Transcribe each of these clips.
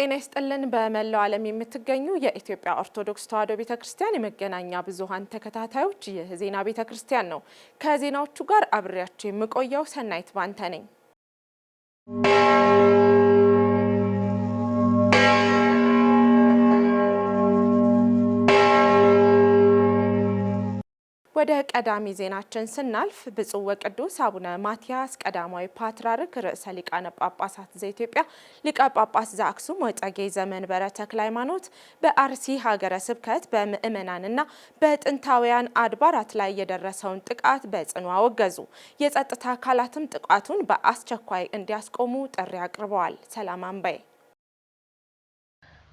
ጤና ይስጥልን በመላው ዓለም የምትገኙ የኢትዮጵያ ኦርቶዶክስ ተዋሕዶ ቤተክርስቲያን የመገናኛ ብዙሃን ተከታታዮች ይህ ዜና ቤተክርስቲያን ነው። ከዜናዎቹ ጋር አብሬያችሁ የምቆየው ሰናይት ባንተ ነኝ። ወደ ቀዳሚ ዜናችን ስናልፍ ብፁዕ ወቅዱስ አቡነ ማትያስ ቀዳማዊ ፓትርያርክ ርዕሰ ሊቃነ ጳጳሳት ዘኢትዮጵያ ሊቀ ጳጳስ ዘአክሱም ወዕጨጌ ዘመንበረ ተክለ ሃይማኖት በአርሲ ሀገረ ስብከት በምዕመናንና በጥንታውያን አድባራት ላይ የደረሰውን ጥቃት በጽኑ አወገዙ። የጸጥታ አካላትም ጥቃቱን በአስቸኳይ እንዲያስቆሙ ጥሪ አቅርበዋል። ሰላም አንባይ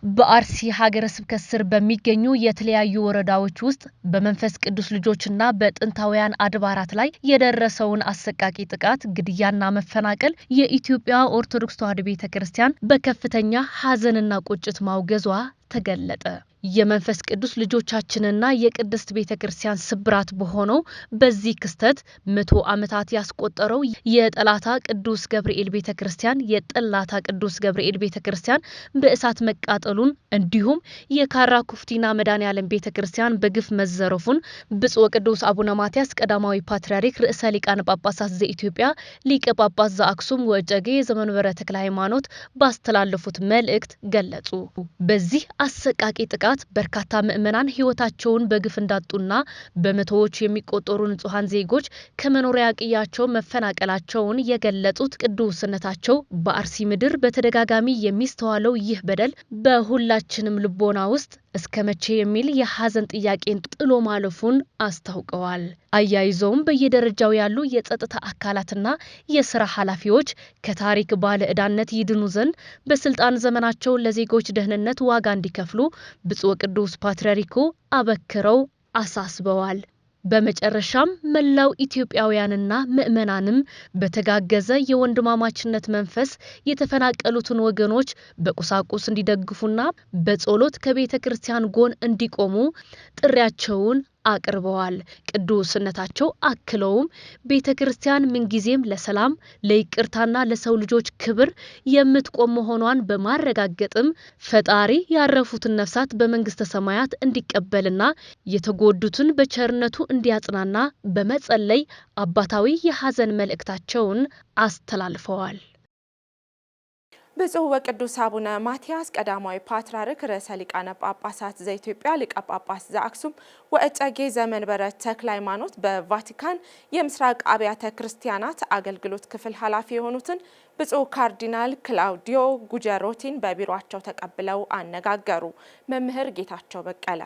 በአርሲ ሀገረ ስብከት ስር በሚገኙ የተለያዩ ወረዳዎች ውስጥ በመንፈስ ቅዱስ ልጆችና በጥንታውያን አድባራት ላይ የደረሰውን አሰቃቂ ጥቃት፣ ግድያና መፈናቀል የኢትዮጵያ ኦርቶዶክስ ተዋሕዶ ቤተክርስቲያን በከፍተኛ ሐዘንና ቁጭት ማውገዟ ተገለጠ። የመንፈስ ቅዱስ ልጆቻችንና የቅድስት ቤተክርስቲያን ስብራት በሆነው በዚህ ክስተት 100 ዓመታት ያስቆጠረው የጠላታ ቅዱስ ገብርኤል ቤተክርስቲያን የጠላታ ቅዱስ ገብርኤል ቤተክርስቲያን በእሳት መቃጠሉን እንዲሁም የካራ ኩፍቲና መድኃኔዓለም ቤተክርስቲያን በግፍ መዘረፉን ብፁዕ ወቅዱስ አቡነ ማትያስ ቀዳማዊ ፓትርያርክ ርዕሰ ሊቃነ ጳጳሳት ዘኢትዮጵያ ሊቀ ጳጳስ ዘአክሱም ወዕጨጌ ዘመንበረ ተክለ ሃይማኖት ባስተላለፉት መልእክት ገለጹ። በዚህ አሰቃቂ ጥቃት በርካታ ምዕመናን ሕይወታቸውን በግፍ እንዳጡና በመቶዎች የሚቆጠሩ ንጹሃን ዜጎች ከመኖሪያ ቀያቸው መፈናቀላቸውን የገለጹት ቅዱስነታቸው በአርሲ ምድር በተደጋጋሚ የሚስተዋለው ይህ በደል በሁላችንም ልቦና ውስጥ እስከ መቼ የሚል የሐዘን ጥያቄን ጥሎ ማለፉን አስታውቀዋል። አያይዘውም በየደረጃው ያሉ የጸጥታ አካላትና የሥራ ኃላፊዎች ከታሪክ ባለ ዕዳነት ይድኑ ዘንድ በስልጣን ዘመናቸው ለዜጎች ደህንነት ዋጋ እንዲከፍሉ ብፁዕ ወቅዱስ ፓትርያርኩ አበክረው አሳስበዋል። በመጨረሻም መላው ኢትዮጵያውያንና ምዕመናንም በተጋገዘ የወንድማማችነት መንፈስ የተፈናቀሉትን ወገኖች በቁሳቁስ እንዲደግፉና በጸሎት ከቤተ ክርስቲያን ጎን እንዲቆሙ ጥሪያቸውን አቅርበዋል። ቅዱስነታቸው አክለውም ቤተ ክርስቲያን ምንጊዜም ለሰላም፣ ለይቅርታና ለሰው ልጆች ክብር የምትቆም መሆኗን በማረጋገጥም ፈጣሪ ያረፉትን ነፍሳት በመንግስተ ሰማያት እንዲቀበልና የተጎዱትን በቸርነቱ እንዲያጽናና በመጸለይ አባታዊ የሐዘን መልእክታቸውን አስተላልፈዋል። ብፁዕ ወቅዱስ አቡነ ማትያስ ቀዳማዊ ፓትርያርክ ርዕሰ ሊቃነ ጳጳሳት ዘኢትዮጵያ ሊቀ ጳጳስ ዘአክሱም ወዕጨጌ ዘመንበረ ተክለ ሃይማኖት በቫቲካን የምስራቅ አብያተ ክርስቲያናት አገልግሎት ክፍል ኃላፊ የሆኑትን ብፁዕ ካርዲናል ክላውዲዮ ጉጀሮቲን በቢሮአቸው ተቀብለው አነጋገሩ። መምህር ጌታቸው በቀለ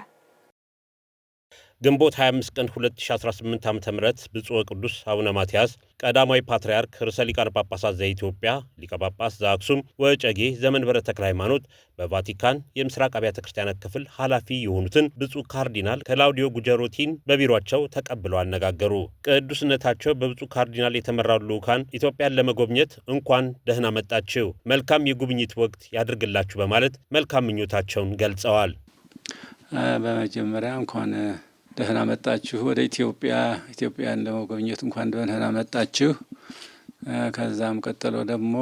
ግንቦት 25 ቀን 2018 ዓ.ም ብፁዕ ወቅዱስ አቡነ ማትያስ ቀዳማዊ ፓትርያርክ ርዕሰ ሊቃነ ጳጳሳት ዘኢትዮጵያ ሊቀ ጳጳስ ዘአክሱም ወዕጨጌ ዘመንበረ ተክለ ሃይማኖት በቫቲካን የምስራቅ አብያተ ክርስቲያናት ክፍል ኃላፊ የሆኑትን ብፁዕ ካርዲናል ክላውዲዮ ጉጀሮቲን በቢሮአቸው ተቀብለው አነጋገሩ። ቅዱስነታቸው በብፁዕ ካርዲናል የተመራው ልዑካን ኢትዮጵያን ለመጎብኘት እንኳን ደህና መጣችሁ፣ መልካም የጉብኝት ወቅት ያድርግላችሁ በማለት መልካም ምኞታቸውን ገልጸዋል። በመጀመሪያ እንኳን ደህና መጣችሁ ወደ ኢትዮጵያን ለመጎብኘት እንኳን ደህና መጣችሁ። ከዛም ቀጥሎ ደግሞ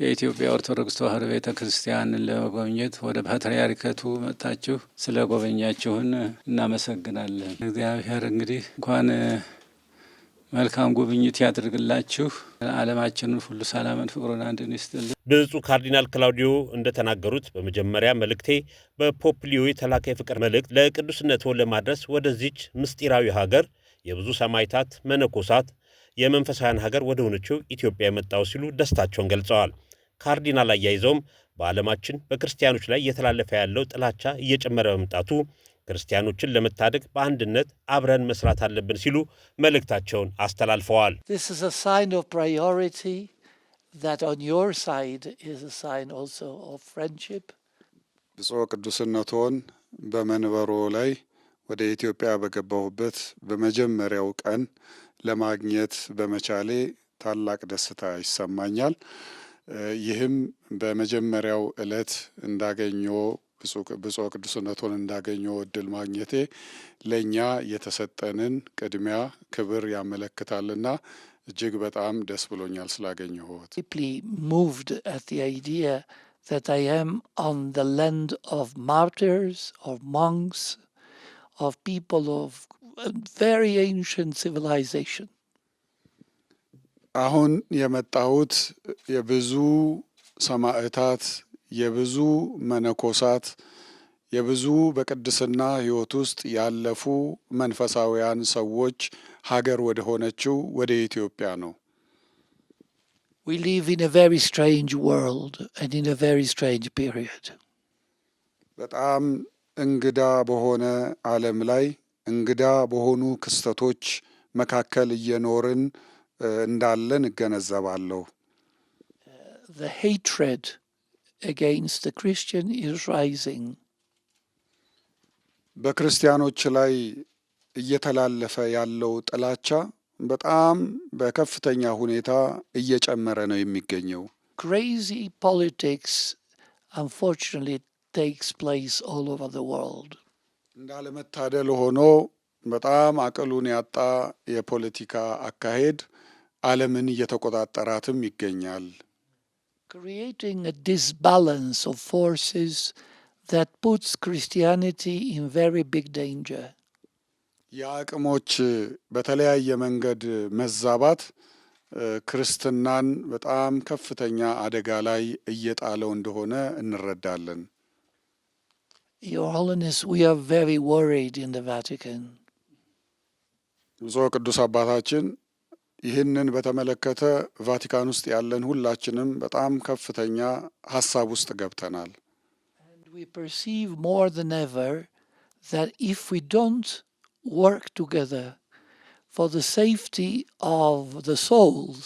የኢትዮጵያ ኦርቶዶክስ ተዋሕዶ ቤተክርስቲያንን ለመጎብኘት ወደ ፓትርያርከቱ መጣችሁ ስለ ጎበኛችሁን እናመሰግናለን። እግዚአብሔር እንግዲህ እንኳን መልካም ጉብኝት ያድርግላችሁ። ዓለማችንን ሁሉ ሰላምን፣ ፍቅሩን፣ አንድነትን ይስጥልን። ብፁዕ ካርዲናል ክላውዲዮ እንደተናገሩት በመጀመሪያ መልእክቴ በፖፕ ሊዮ የተላከ የፍቅር መልእክት ለቅዱስነቶ ለማድረስ ወደዚች ምስጢራዊ ሀገር የብዙ ሰማዕታት መነኮሳት የመንፈሳውያን ሀገር ወደ ሆነችው ኢትዮጵያ የመጣው ሲሉ ደስታቸውን ገልጸዋል። ካርዲናል አያይዘውም በዓለማችን በክርስቲያኖች ላይ እየተላለፈ ያለው ጥላቻ እየጨመረ በመምጣቱ ክርስቲያኖችን ለመታደግ በአንድነት አብረን መስራት አለብን ሲሉ መልእክታቸውን አስተላልፈዋል። This is a sign of priority that on your side is a sign also of friendship. ብፁዕ ቅዱስነቶን በመንበሮ ላይ ወደ ኢትዮጵያ በገባሁበት በመጀመሪያው ቀን ለማግኘት በመቻሌ ታላቅ ደስታ ይሰማኛል። ይህም በመጀመሪያው ዕለት እንዳገኘው ብፁዕ ቅዱስነቶን እንዳገኘው እድል ማግኘቴ ለኛ የተሰጠንን ቅድሚያ ክብር ያመለክታልና እጅግ በጣም ደስ ብሎኛል ስላገኘሁት። Deeply moved at the idea that I am on the land of martyrs, of monks, of people of very ancient civilization. አሁን የመጣሁት የብዙ ሰማዕታት፣ የብዙ መነኮሳት፣ የብዙ በቅድስና ሕይወት ውስጥ ያለፉ መንፈሳውያን ሰዎች ሀገር ወደ ሆነችው ወደ ኢትዮጵያ ነው። We live in a very strange world and in a very strange period. በጣም እንግዳ በሆነ ዓለም ላይ እንግዳ በሆኑ ክስተቶች መካከል እየኖርን እንዳለን እገነዘባለሁ። The hatred against the Christian is rising. በክርስቲያኖች ላይ እየተላለፈ ያለው ጥላቻ በጣም በከፍተኛ ሁኔታ እየጨመረ ነው የሚገኘው። Crazy politics unfortunately takes place all over the world. እንዳለመታደል ሆኖ በጣም አቅሉን ያጣ የፖለቲካ አካሄድ ዓለምን እየተቆጣጠራትም ይገኛል። Creating a disbalance of forces that puts Christianity in very big danger. የአቅሞች በተለያየ መንገድ መዛባት ክርስትናን በጣም ከፍተኛ አደጋ ላይ እየጣለው እንደሆነ እንረዳለን። Your Holiness, we are very worried in the Vatican. ብፁዕ ቅዱስ አባታችን ይህንን በተመለከተ ቫቲካን ውስጥ ያለን ሁላችንም በጣም ከፍተኛ ሀሳብ ውስጥ ገብተናል። And we perceive more than ever that if we don't work together for the safety of the souls,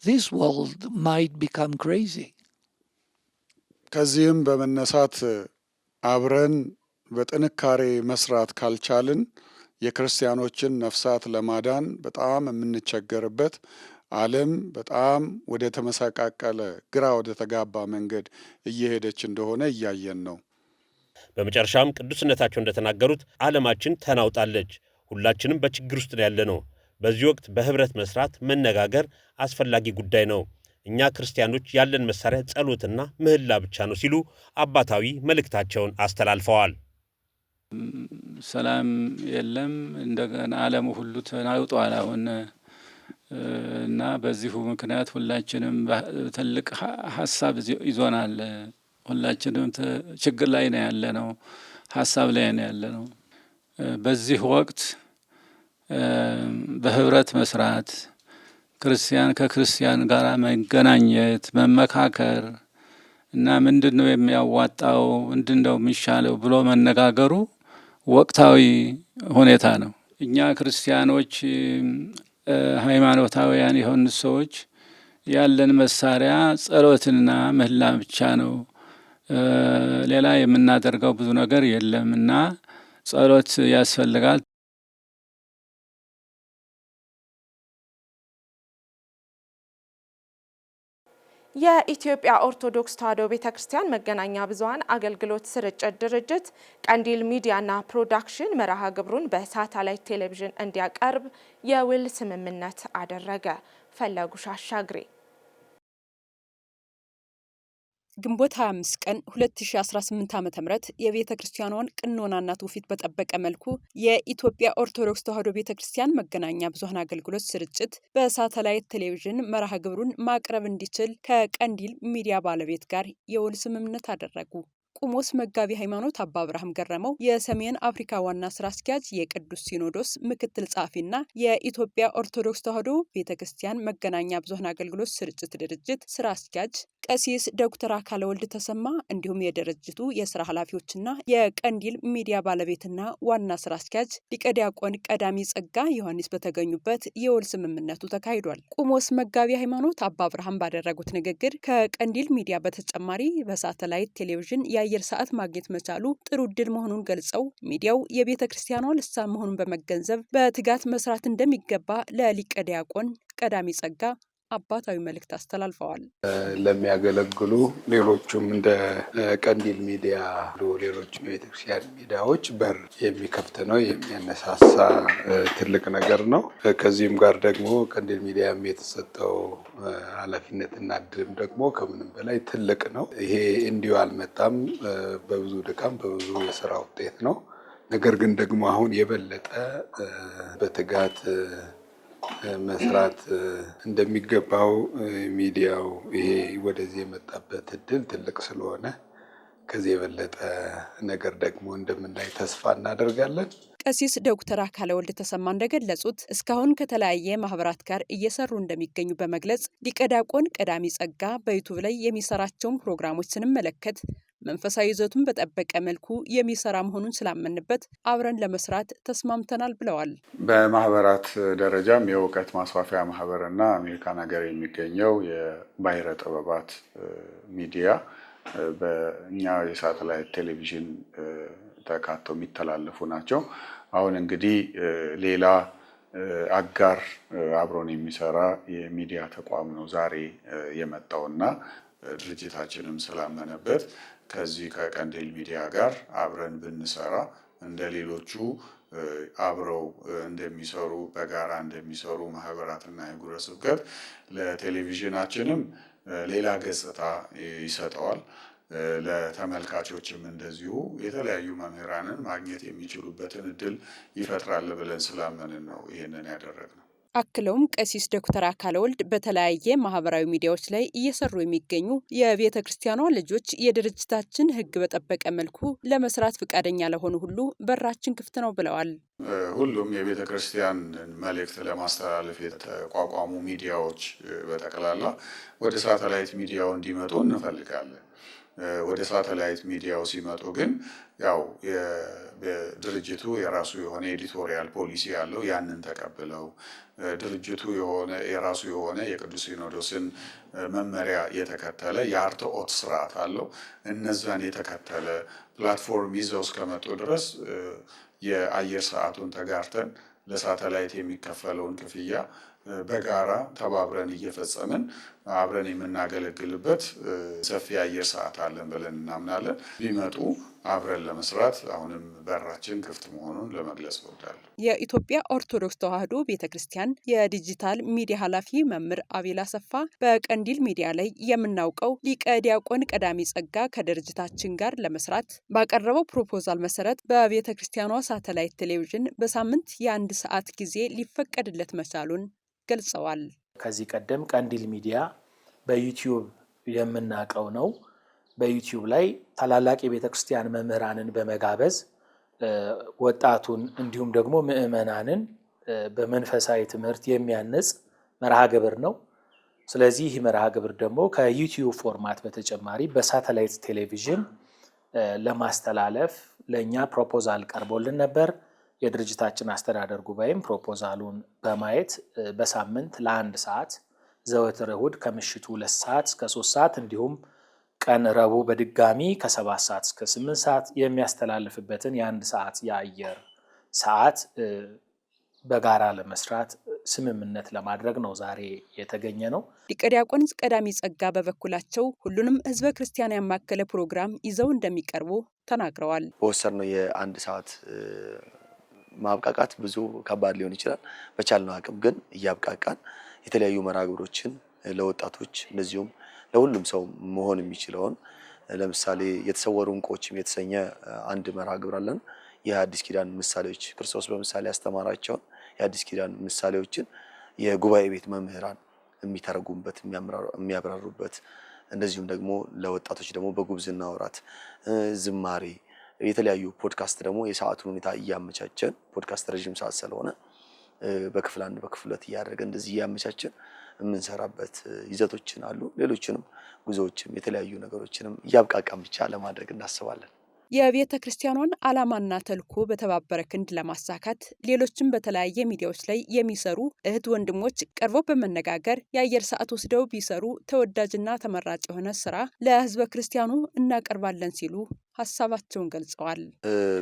this world might become crazy. ከዚህም በመነሳት አብረን በጥንካሬ መስራት ካልቻልን የክርስቲያኖችን ነፍሳት ለማዳን በጣም የምንቸገርበት ዓለም በጣም ወደ ተመሰቃቀለ ግራ ወደ ተጋባ መንገድ እየሄደች እንደሆነ እያየን ነው። በመጨረሻም ቅዱስነታቸው እንደተናገሩት ዓለማችን ተናውጣለች። ሁላችንም በችግር ውስጥ ያለ ነው። በዚህ ወቅት በህብረት መስራት፣ መነጋገር አስፈላጊ ጉዳይ ነው። እኛ ክርስቲያኖች ያለን መሳሪያ ጸሎትና ምህላ ብቻ ነው ሲሉ አባታዊ መልእክታቸውን አስተላልፈዋል። ሰላም የለም፣ እንደገና ዓለሙ ሁሉ ተናውጧል አሁን እና በዚሁ ምክንያት ሁላችንም ትልቅ ሀሳብ ይዞናል። ሁላችንም ችግር ላይ ነው ያለ ነው፣ ሀሳብ ላይ ነው ያለ ነው። በዚህ ወቅት በህብረት መስራት፣ ክርስቲያን ከክርስቲያን ጋር መገናኘት፣ መመካከር እና ምንድን ነው የሚያዋጣው፣ ምንድን ነው የሚሻለው ብሎ መነጋገሩ ወቅታዊ ሁኔታ ነው። እኛ ክርስቲያኖች ሃይማኖታውያን የሆኑ ሰዎች ያለን መሳሪያ ጸሎትና ምህላ ብቻ ነው። ሌላ የምናደርገው ብዙ ነገር የለም እና ጸሎት ያስፈልጋል። የኢትዮጵያ ኦርቶዶክስ ተዋሕዶ ቤተክርስቲያን መገናኛ ብዙኃን አገልግሎት ስርጭት ድርጅት ቀንዲል ሚዲያና ፕሮዳክሽን መርሃ ግብሩን በሳተላይት ቴሌቪዥን እንዲያቀርብ የውል ስምምነት አደረገ። ፈለጉሽ አሻግሬ ግንቦት 25 ቀን 2018 ዓ.ም የቤተ ክርስቲያኗን ቅኖናና ትውፊት በጠበቀ መልኩ የኢትዮጵያ ኦርቶዶክስ ተዋሕዶ ቤተ ክርስቲያን መገናኛ ብዙኃን አገልግሎት ስርጭት በሳተላይት ቴሌቪዥን መርሃ ግብሩን ማቅረብ እንዲችል ከቀንዲል ሚዲያ ባለቤት ጋር የውል ስምምነት አደረጉ። ቆሞስ መጋቢ ሃይማኖት አባ አብርሃም ገረመው የሰሜን አፍሪካ ዋና ስራ አስኪያጅ፣ የቅዱስ ሲኖዶስ ምክትል ጸሐፊና የኢትዮጵያ ኦርቶዶክስ ተዋሕዶ ቤተክርስቲያን መገናኛ ብዙኃን አገልግሎት ስርጭት ድርጅት ስራ አስኪያጅ ቀሲስ ዶክተር አካለ ወልድ ተሰማ እንዲሁም የድርጅቱ የስራ ኃላፊዎችና የቀንዲል ሚዲያ ባለቤትና ዋና ስራ አስኪያጅ ሊቀ ዲያቆን ቀዳሚ ጸጋ ዮሐንስ በተገኙበት የውል ስምምነቱ ተካሂዷል። ቆሞስ መጋቢ ሃይማኖት አባ አብርሃም ባደረጉት ንግግር ከቀንዲል ሚዲያ በተጨማሪ በሳተላይት ቴሌቪዥን የአየር ሰዓት ማግኘት መቻሉ ጥሩ ዕድል መሆኑን ገልጸው ሚዲያው የቤተ ክርስቲያኗ ልሳን መሆኑን በመገንዘብ በትጋት መስራት እንደሚገባ ለሊቀ ዲያቆን ቀዳሚ ጸጋ አባታዊ መልእክት አስተላልፈዋል። ለሚያገለግሉ ሌሎቹም እንደ ቀንዲል ሚዲያ ሌሎች የቤተክርስቲያን ሚዲያዎች በር የሚከፍት ነው፣ የሚያነሳሳ ትልቅ ነገር ነው። ከዚህም ጋር ደግሞ ቀንዲል ሚዲያም የተሰጠው ኃላፊነትና እድልም ደግሞ ከምንም በላይ ትልቅ ነው። ይሄ እንዲሁ አልመጣም፣ በብዙ ድካም በብዙ የስራ ውጤት ነው። ነገር ግን ደግሞ አሁን የበለጠ በትጋት መስራት እንደሚገባው ሚዲያው ይሄ ወደዚህ የመጣበት እድል ትልቅ ስለሆነ ከዚህ የበለጠ ነገር ደግሞ እንደምናይ ተስፋ እናደርጋለን። ቀሲስ ዶክተር አካለ ወልድ ተሰማ እንደገለጹት እስካሁን ከተለያየ ማህበራት ጋር እየሰሩ እንደሚገኙ በመግለጽ ሊቀ ዲያቆን ቀዳሚ ጸጋ በዩቱብ ላይ የሚሰራቸውን ፕሮግራሞች ስንመለከት መንፈሳዊ ይዘቱን በጠበቀ መልኩ የሚሰራ መሆኑን ስላመንበት አብረን ለመስራት ተስማምተናል ብለዋል። በማህበራት ደረጃም የእውቀት ማስፋፊያ ማህበርና አሜሪካን ሀገር የሚገኘው የባሕረ ጥበባት ሚዲያ በእኛ የሳተላይት ቴሌቪዥን ተካተው የሚተላለፉ ናቸው። አሁን እንግዲህ ሌላ አጋር አብሮን የሚሰራ የሚዲያ ተቋም ነው ዛሬ የመጣውና ድርጅታችንም ስላመነበት ከዚህ ከቀንዲል ሚዲያ ጋር አብረን ብንሰራ እንደ ሌሎቹ አብረው እንደሚሰሩ በጋራ እንደሚሰሩ ማህበራትና የሀገረ ስብከት ለቴሌቪዥናችንም ሌላ ገጽታ ይሰጠዋል። ለተመልካቾችም እንደዚሁ የተለያዩ መምህራንን ማግኘት የሚችሉበትን እድል ይፈጥራል ብለን ስላመንን ነው ይህንን ያደረግነው። አክለውም ቀሲስ ዶክተር አካለ ወልድ በተለያየ ማህበራዊ ሚዲያዎች ላይ እየሰሩ የሚገኙ የቤተ ክርስቲያኗ ልጆች የድርጅታችን ሕግ በጠበቀ መልኩ ለመስራት ፈቃደኛ ለሆኑ ሁሉ በራችን ክፍት ነው ብለዋል። ሁሉም የቤተ ክርስቲያን መልእክት ለማስተላለፍ የተቋቋሙ ሚዲያዎች በጠቅላላ ወደ ሳተላይት ሚዲያው እንዲመጡ እንፈልጋለን። ወደ ሳተላይት ሚዲያው ሲመጡ ግን ያው ድርጅቱ የራሱ የሆነ ኤዲቶሪያል ፖሊሲ ያለው ያንን ተቀብለው ድርጅቱ የራሱ የሆነ የቅዱስ ሲኖዶስን መመሪያ የተከተለ የአርትዖት ስርዓት አለው። እነዛን የተከተለ ፕላትፎርም ይዘው እስከመጡ ድረስ የአየር ሰዓቱን ተጋርተን ለሳተላይት የሚከፈለውን ክፍያ በጋራ ተባብረን እየፈጸምን አብረን የምናገለግልበት ሰፊ የአየር ሰዓት አለን ብለን እናምናለን። ቢመጡ አብረን ለመስራት አሁንም በራችን ክፍት መሆኑን ለመግለጽ እወዳለሁ። የኢትዮጵያ ኦርቶዶክስ ተዋሕዶ ቤተክርስቲያን የዲጂታል ሚዲያ ኃላፊ መምህር አቤል አሰፋ በቀንዲል ሚዲያ ላይ የምናውቀው ሊቀ ዲያቆን ቀዳሚ ጸጋ ከድርጅታችን ጋር ለመስራት ባቀረበው ፕሮፖዛል መሰረት በቤተክርስቲያኗ ሳተላይት ቴሌቪዥን በሳምንት የ1 ሰዓት ጊዜ ሊፈቀድለት መቻሉን ገልጸዋል። ከዚህ ቀደም ቀንዲል ሚዲያ በዩቲዩብ የምናውቀው ነው። በዩቲዩብ ላይ ታላላቅ የቤተክርስቲያን መምህራንን በመጋበዝ ወጣቱን እንዲሁም ደግሞ ምዕመናንን በመንፈሳዊ ትምህርት የሚያነጽ መርሃ ግብር ነው። ስለዚህ ይህ መርሃ ግብር ደግሞ ከዩቲዩብ ፎርማት በተጨማሪ በሳተላይት ቴሌቪዥን ለማስተላለፍ ለእኛ ፕሮፖዛል ቀርቦልን ነበር። የድርጅታችን አስተዳደር ጉባኤም ፕሮፖዛሉን በማየት በሳምንት ለ1 ሰዓት ዘወትር እሁድ ከምሽቱ 2 ሰዓት እስከ 3 ሰዓት እንዲሁም ቀን ረቡዕ በድጋሚ ከ7 ሰዓት እስከ 8 ሰዓት የሚያስተላልፍበትን የ1 ሰዓት የአየር ሰዓት በጋራ ለመስራት ስምምነት ለማድረግ ነው ዛሬ የተገኘ ነው። ሊቀ ዲያቆን ቀዳሚ ጸጋ በበኩላቸው ሁሉንም ህዝበ ክርስቲያን ያማከለ ፕሮግራም ይዘው እንደሚቀርቡ ተናግረዋል። በወሰድነው የ1 ሰዓት ማብቃቃት ብዙ ከባድ ሊሆን ይችላል። በቻልነው አቅም ግን እያብቃቃን የተለያዩ መርሃ ግብሮችን ለወጣቶች እንደዚሁም ለሁሉም ሰው መሆን የሚችለውን ለምሳሌ የተሰወሩ ዕንቆችም የተሰኘ አንድ መርሃ ግብር አለን። የአዲስ ኪዳን ምሳሌዎች ክርስቶስ በምሳሌ ያስተማራቸውን የአዲስ ኪዳን ምሳሌዎችን የጉባኤ ቤት መምህራን የሚተረጉሙበት የሚያብራሩበት፣ እንደዚሁም ደግሞ ለወጣቶች ደግሞ በጉብዝና ወራት ዝማሬ፣ የተለያዩ ፖድካስት ደግሞ የሰዓቱን ሁኔታ እያመቻቸን ፖድካስት ረጅም ሰዓት ስለሆነ በክፍል 1 በክፍል 2 እያደረገን እንደዚህ እያመቻቸን የምንሰራበት ይዘቶችን አሉ። ሌሎችንም ጉዞዎችም የተለያዩ ነገሮችንም እያብቃቃን ብቻ ለማድረግ እናስባለን። የቤተ ክርስቲያኗን ዓላማና ተልዕኮ በተባበረ ክንድ ለማሳካት ሌሎችም በተለያየ ሚዲያዎች ላይ የሚሰሩ እህት ወንድሞች ቀርበው በመነጋገር የአየር ሰዓት ወስደው ቢሰሩ ተወዳጅና ተመራጭ የሆነ ስራ ለህዝበ ክርስቲያኑ እናቀርባለን ሲሉ ሀሳባቸውን ገልጸዋል።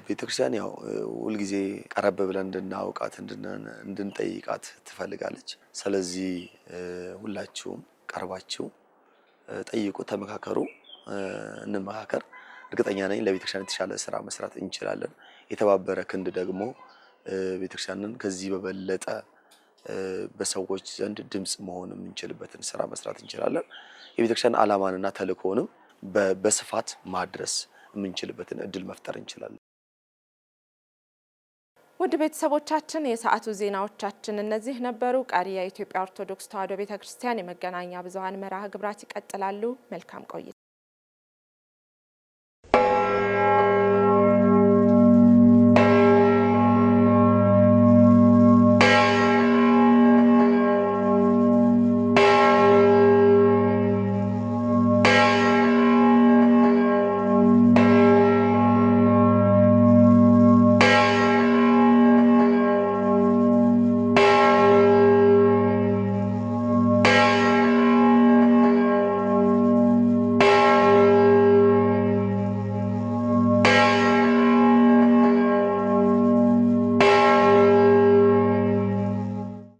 ቤተክርስቲያን ያው ሁልጊዜ ቀረብ ብለን እንድናውቃት እንድንጠይቃት ትፈልጋለች። ስለዚህ ሁላችሁም ቀርባችሁ ጠይቁ፣ ተመካከሩ፣ እንመካከር። እርግጠኛ ነኝ ለቤተክርስቲያን የተሻለ ስራ መስራት እንችላለን። የተባበረ ክንድ ደግሞ ቤተክርስቲያንን ከዚህ በበለጠ በሰዎች ዘንድ ድምጽ መሆን የምንችልበትን ስራ መስራት እንችላለን። የቤተክርስቲያን ዓላማንና ተልእኮንም በስፋት ማድረስ የምንችልበትን እድል መፍጠር እንችላለን። ውድ ቤተሰቦቻችን የሰዓቱ ዜናዎቻችን እነዚህ ነበሩ። ቀሪ የኢትዮጵያ ኦርቶዶክስ ተዋሕዶ ቤተክርስቲያን የመገናኛ ብዙሃን መርሃ ግብራት ይቀጥላሉ። መልካም ቆይታ